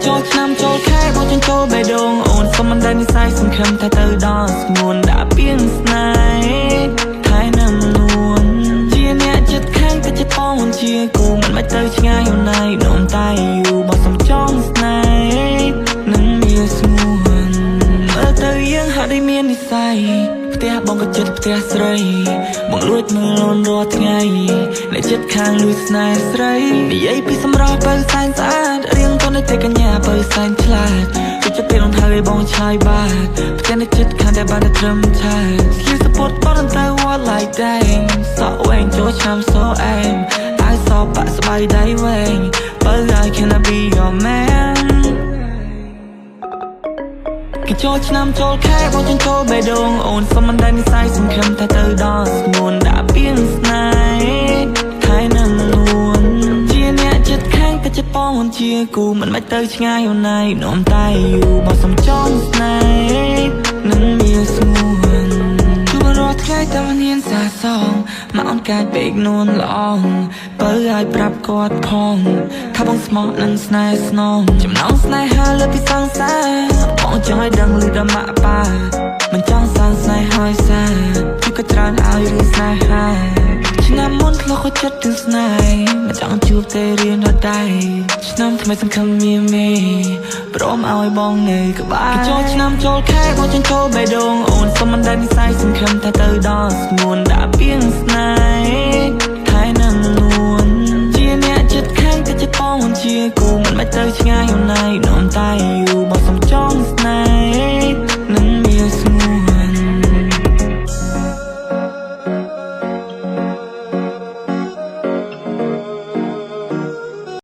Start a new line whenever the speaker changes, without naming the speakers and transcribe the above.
ចូលឆ្នាំចូលខែបោះជញ្ចូលបេះដូងអូនសុំមិនដែលនិស័យសង្ឃឹមថាទៅដល់ស្ងួនដាក់ពីងស្នេហ៍ថែនឹងនួនជាអ្នកចិត្តខាងតែចិត្តបងជាគូមិនបាច់ទៅឆ្ងាយអូនណៃនោមតែយូរបោះសុំចង់ស្នេហ៍នឹងមានស្ងួនមើលទៅយើងហាក់ដូចមាននិស័យផ្ទះបងក៏ចិត្តផ្ទះស្រីបងលួចមើលអូនរាល់ថ្ងៃអ្នកចិត្តខាងលួចស្នេហ៍ស្រីនិយាយពីសម្រស់បើសែនស្អាតរៀងទៅនៅតែកញ្ញាបើសែនឆ្លាតចិត្តពេលអូនហើយបងឆ្លើយបាត់ផ្ទះនៅចិត្តខាងតែបានតែត្រឹមថាស្លៀកសពតបនទៅ what like that សក់វែងចូលឆ្នាំសអែមអាយសបាក់ស្បៃដៃវែងបើ I cannot be your manគេចូលឆ្នាំចូលខែបោះជញ្ចូលបេះដូងអូនសុំមិនដែលនិស័យសង្ឃឹមថាទៅដល់ស្ងួនដាក់ពីងស្នេហ៍ថែនឹងនួនជាអ្នកចិត្តខាងតែចិត្តបងជាគូមិនបាច់ទៅឆ្ងាយអូនណៃនោមតែយូរបោះសុំចង់ស្នេហ៍នឹងមានស្ងួនជួបរាល់ថ្ងៃតែមិនហ៊ានសាសងមកអូនកាចពេកនួនល្អងបើឲ្យប្រាប់គាត់ផងថាបងស្មោះនឹងស្នេហ៍ស្នងចំណងស្នេហាលើពីសង្សារបងចង់ឲ្យដឹងលឺដល់ម៉ាក់ប៉ាមិនចង់សាងស្នេហ៍ឲ្យសាគឺក៏ច្រើនឲ្យរឿងស្នេហាឆ្នាំមុនធ្លាប់ខូចចិត្តទាំងស្នេហ៍មិនចង់ជួបតែរៀនដល់ដៃឆ្នាំថ្មីសង្ឃឹមមានមេព្រមឲ្យបងនៅក្បែរចូលឆ្នាំចូលខែបោះជញ្ចូលបេះដូងអូនសុំមិនដែលនិស័យសង្ឃឹមថាទៅដល់ស្ងួនដាក់ពីងស្នេហ៍ថែនឹងនួនជាអ្នកចិត្តខាងតែចិត្តបងជាគូមិនបាច់ទៅឆ្ងាយអូនណៃនោមតែយូ